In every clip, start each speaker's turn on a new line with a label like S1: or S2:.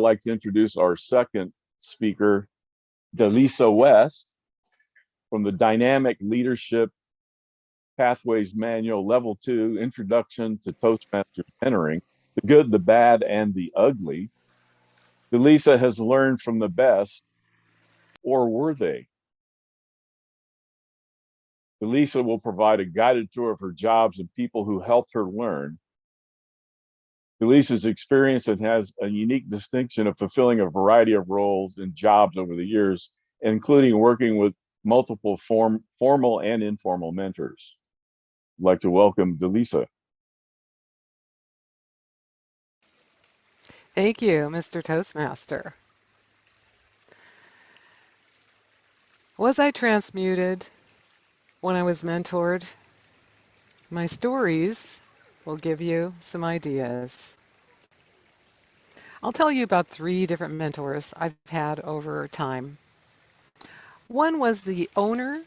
S1: like to introduce our second speaker, Delisa West, from the Dynamic Leadership Pathways Manual, Level 2, Introduction to Toastmasters Mentoring, the good, the bad, and the ugly. Delisa has learned from the best, or were they? Delisa will provide a guided tour of her jobs and people who helped her learn. Delisa's experience and has a unique distinction of fulfilling a variety of roles and jobs over the years, including working with multiple formal and informal mentors. I'd like to welcome Delisa.
S2: Thank you, Mr. Toastmaster. Was I transmuted when I was mentored? My stories will give you some ideas. I'll tell you about 3 different mentors I've had over time. One was the owner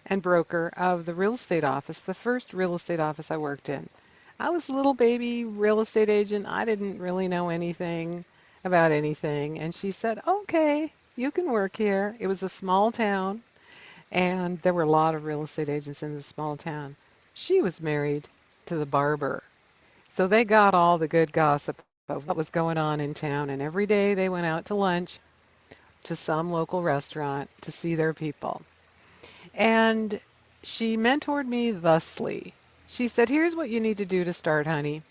S2: and broker of the real estate office, the first real estate office I worked in. I was a little baby real estate agent. I didn't really know anything about anything. And she said, okay, you can work here. It was a small town, and there were a lot of real estate agents in this small town. She was married to the barber. So they got all the good gossip of what was going on in town. And every day they went out to lunch to some local restaurant to see their people. And she mentored me thusly. She said, here's what you need to do to start, honey.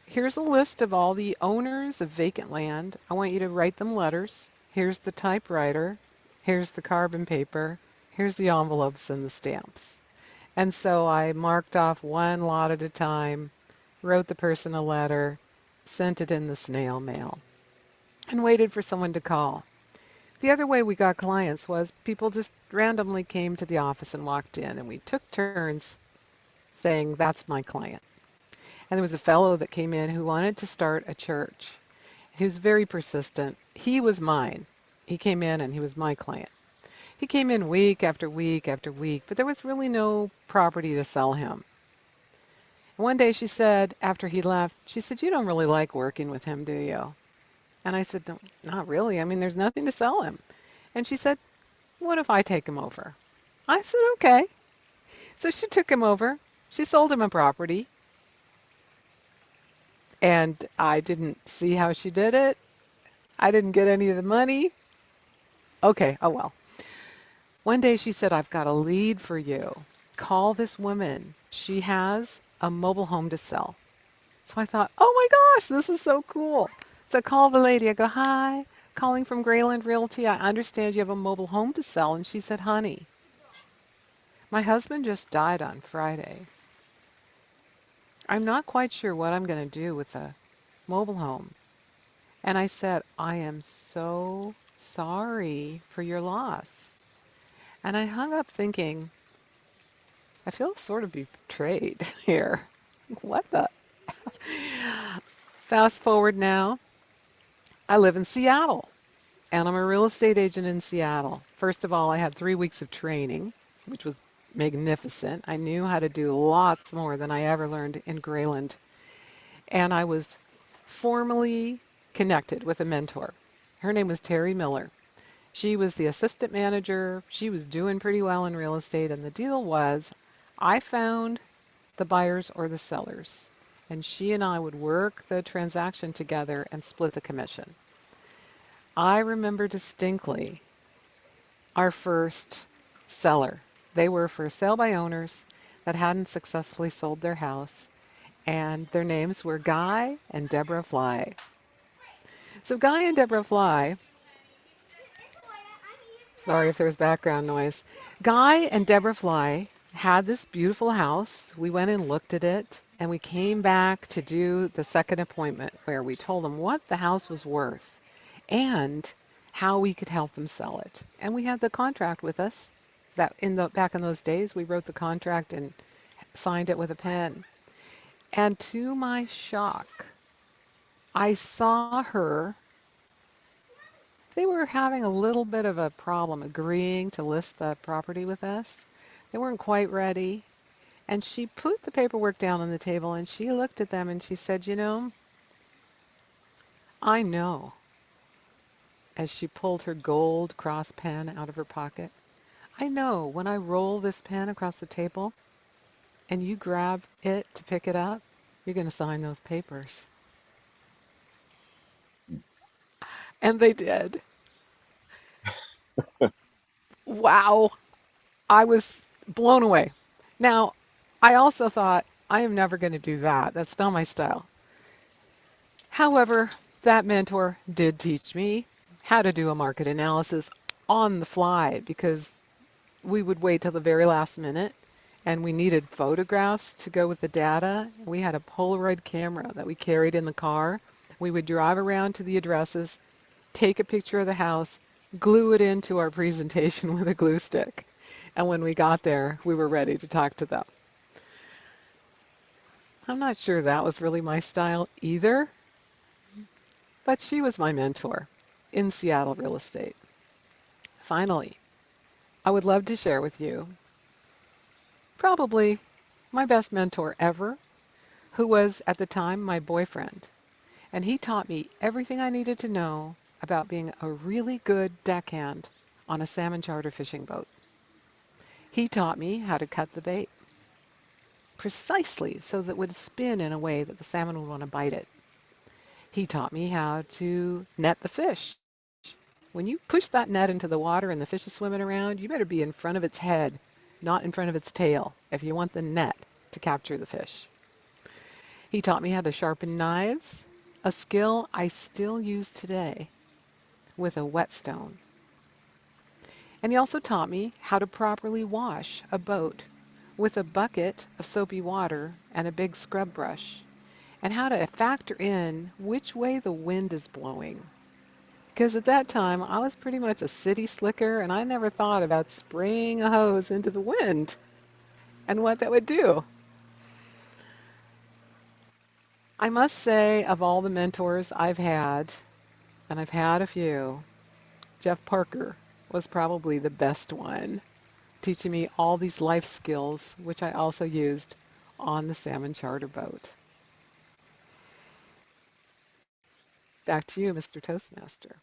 S2: Here's a list of all the owners of vacant land. I want you to write them letters. Here's the typewriter. Here's the carbon paper. Here's the envelopes and the stamps. And so I marked off one lot at a time, wrote the person a letter, sent it in the snail mail, and waited for someone to call. The other way we got clients was people just randomly came to the office and walked in, and we took turns saying, that's my client. And there was a fellow that came in who wanted to start a church. He was very persistent. He was mine. He came in and he was my client. He came in week after week after week, but there was really no property to sell him. And one day she said, after he left, she said, you don't really like working with him, do you? And I said, no, not really. I mean, there's nothing to sell him. And she said, what if I take him over? I said, okay. So she took him over. She sold him a property. And I didn't see how she did it. I didn't get any of the money. Okay, oh well. One day she said, I've got a lead for you. Call this woman. She has a mobile home to sell. So I thought, oh my gosh, this is so cool. So I call the lady. I go, hi, calling from Grayland Realty. I understand you have a mobile home to sell. And she said, honey, my husband just died on Friday. I'm not quite sure what I'm going to do with a mobile home. And I said, I am so sorry for your loss. And I hung up thinking, I feel sort of betrayed here. What the? Fast forward now, I live in Seattle, and I'm a real estate agent in Seattle. First of all, I had 3 weeks of training, which was magnificent. I knew how to do lots more than I ever learned in Grayland. And I was formally connected with a mentor. Her name was Terry Miller. She was the assistant manager. She was doing pretty well in real estate. And the deal was I found the buyers or the sellers. And she and I would work the transaction together and split the commission. I remember distinctly our first seller. They were for sale by owners that hadn't successfully sold their house. And their names were Guy and Deborah Fly. So Guy and Deborah Fly, sorry if there's background noise. Guy and Deborah Fly had this beautiful house. We went and looked at it, and we came back to do the second appointment where we told them what the house was worth and how we could help them sell it. And we had the contract with us. That back in those days, we wrote the contract and signed it with a pen. And to my shock, I saw her. They were having a little bit of a problem agreeing to list the property with us. They weren't quite ready. And she put the paperwork down on the table and she looked at them and she said, you know, I know as she pulled her gold cross pen out of her pocket. I know when I roll this pen across the table and you grab it to pick it up, you're going to sign those papers. And they did. Wow. I was blown away. Now, I also thought, I am never going to do that. That's not my style. However, that mentor did teach me how to do a market analysis on the fly because we would wait till the very last minute and we needed photographs to go with the data. We had a Polaroid camera that we carried in the car. We would drive around to the addresses, take a picture of the house, glue it into our presentation with a glue stick. And when we got there, we were ready to talk to them. I'm not sure that was really my style either, but she was my mentor in Seattle real estate. Finally, I would love to share with you probably my best mentor ever, who was at the time my boyfriend. And he taught me everything I needed to know about being a really good deckhand on a salmon charter fishing boat. He taught me how to cut the bait precisely so that it would spin in a way that the salmon would want to bite it. He taught me how to net the fish. When you push that net into the water and the fish is swimming around, you better be in front of its head, not in front of its tail, if you want the net to capture the fish. He taught me how to sharpen knives, a skill I still use today with a whetstone. And he also taught me how to properly wash a boat with a bucket of soapy water and a big scrub brush, and how to factor in which way the wind is blowing. Because at that time, I was pretty much a city slicker, and I never thought about spraying a hose into the wind and what that would do. I must say, of all the mentors I've had, and I've had a few, Jeff Parker was probably the best one, teaching me all these life skills, which I also used on the salmon charter boat. Back to you, Mr. Toastmaster.